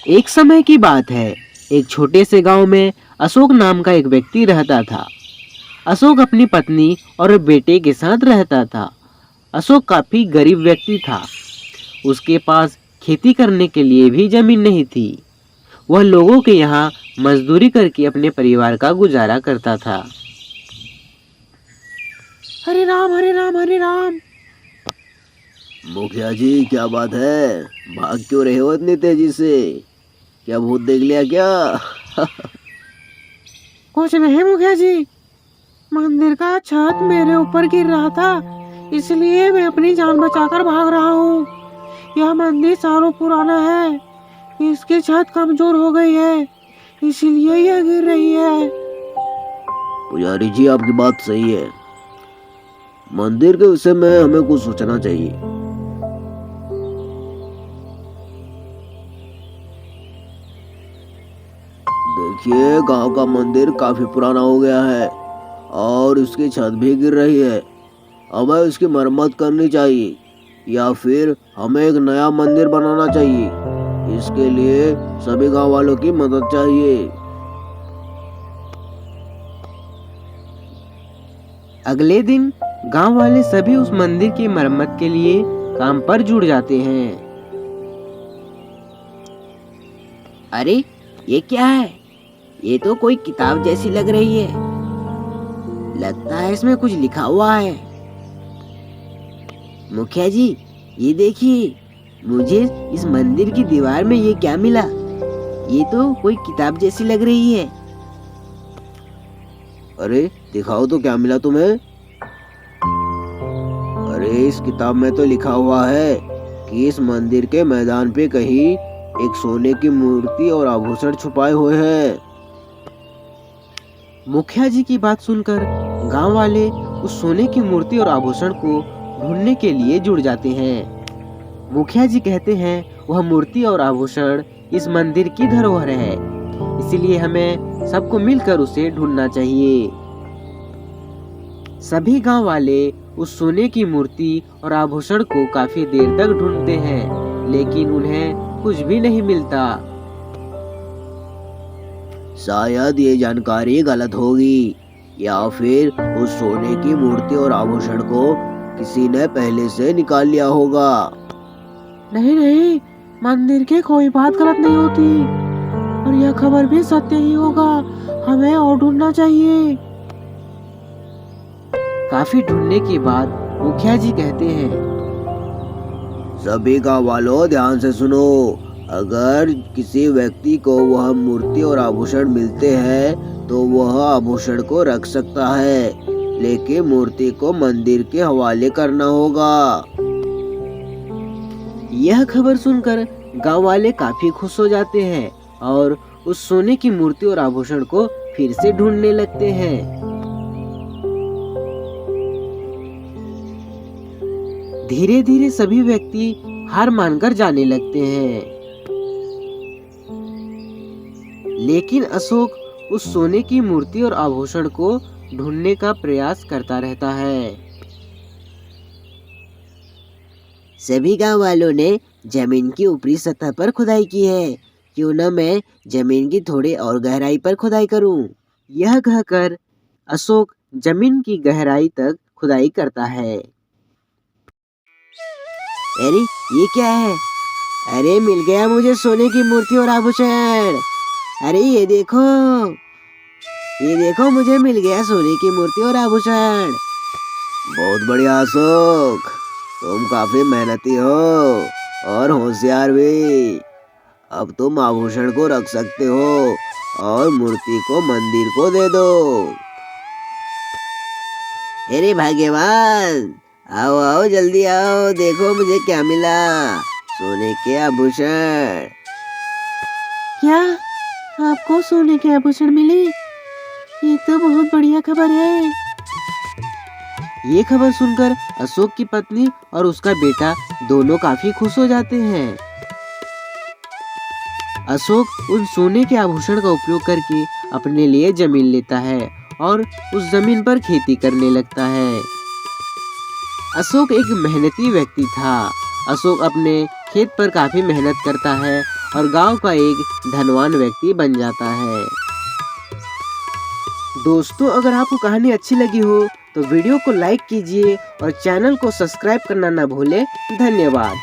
एक समय की बात है। एक छोटे से गांव में अशोक नाम का एक व्यक्ति रहता था। अशोक अपनी पत्नी और बेटे के साथ रहता था। अशोक काफी गरीब व्यक्ति था। उसके पास खेती करने के लिए भी जमीन नहीं थी। वह लोगों के यहाँ मजदूरी करके अपने परिवार का गुजारा करता था। हरे राम हरे राम हरे राम। मुखिया जी, क्या बात है? भाग क्यों रहे हो इतनी तेजी से? क्या भूत देख लिया क्या? कुछ नहीं मुखिया जी, मंदिर का छत मेरे ऊपर गिर रहा था, इसलिए मैं अपनी जान बचाकर भाग रहा हूँ। यह मंदिर सालों पुराना है, इसकी छत कमजोर हो गई है, इसीलिए यह गिर रही है। पुजारी जी, आपकी बात सही है। मंदिर के विषय में हमें कुछ सोचना चाहिए। देखिए, गांव का मंदिर काफी पुराना हो गया है और उसकी छत भी गिर रही है। हमें इसकी मरम्मत करनी चाहिए या फिर हमें एक नया मंदिर बनाना चाहिए। इसके लिए सभी गांव वालों की मदद चाहिए। अगले दिन गांव वाले सभी उस मंदिर की मरम्मत के लिए काम पर जुट जाते हैं। अरे, ये क्या है? ये तो कोई किताब जैसी लग रही है। लगता है इसमें कुछ लिखा हुआ है। मुखिया जी, ये देखिए, मुझे इस मंदिर की दीवार में ये क्या मिला? ये तो कोई किताब जैसी लग रही है। अरे दिखाओ तो, क्या मिला तुम्हें? अरे, इस किताब में तो लिखा हुआ है कि इस मंदिर के मैदान पे कहीं एक सोने की मूर्ति और आभूषण छुपाए हुए हैं। मुखिया जी की बात सुनकर गांव वाले उस सोने की मूर्ति और आभूषण को ढूंढने के लिए जुट जाते हैं। मुखिया जी कहते हैं वह मूर्ति और आभूषण इस मंदिर की धरोहर है, इसलिए हमें सबको मिलकर उसे ढूंढना चाहिए। सभी गांव वाले उस सोने की मूर्ति और आभूषण को काफी देर तक ढूंढते हैं, लेकिन उन्हें कुछ भी नहीं मिलता। शायद ये जानकारी गलत होगी या फिर उस सोने की मूर्ति और आभूषण को किसी ने पहले से निकाल लिया होगा। नहीं नहीं, मंदिर की कोई बात गलत नहीं होती और यह खबर भी सत्य ही होगा। हमें और ढूंढना चाहिए। काफी ढूंढने के बाद मुखिया जी कहते हैं, सभी गाँव वालों, ध्यान से सुनो। अगर किसी व्यक्ति को वह मूर्ति और आभूषण मिलते हैं तो वह आभूषण को रख सकता है, लेकिन मूर्ति को मंदिर के हवाले करना होगा। यह खबर सुनकर गांव वाले काफी खुश हो जाते हैं और उस सोने की मूर्ति और आभूषण को फिर से ढूंढने लगते हैं। धीरे धीरे सभी व्यक्ति हार मानकर जाने लगते हैं, लेकिन अशोक उस सोने की मूर्ति और आभूषण को ढूंढने का प्रयास करता रहता है। सभी गांव वालों ने जमीन की ऊपरी सतह पर खुदाई की है। क्यों न मैं जमीन की थोड़ी और गहराई पर खुदाई करूं? यह कहकर अशोक जमीन की गहराई तक खुदाई करता है। अरे, ये क्या है? अरे, मिल गया मुझे सोने की मूर्ति और आभूषण। अरे ये देखो मुझे मिल गया सोने की मूर्ति और आभूषण। बहुत बढ़िया अशोक, तुम काफी मेहनती हो और होशियार भी। अब तुम आभूषण को रख सकते हो और मूर्ति को मंदिर को दे दो। अरे भाग्यवान, आओ आओ जल्दी आओ, देखो मुझे क्या मिला, सोने के आभूषण। क्या आपको सोने के आभूषण मिले? ये तो बहुत बढ़िया खबर है। ये खबर सुनकर अशोक की पत्नी और उसका बेटा दोनों काफी खुश हो जाते हैं। अशोक उन सोने के आभूषण का उपयोग करके अपने लिए जमीन लेता है और उस जमीन पर खेती करने लगता है। अशोक एक मेहनती व्यक्ति था। अशोक अपने खेत पर काफी मेहनत करता है और गांव का एक धनवान व्यक्ति बन जाता है। दोस्तों, अगर आपको कहानी अच्छी लगी हो तो वीडियो को लाइक कीजिए और चैनल को सब्सक्राइब करना ना भूलें। धन्यवाद।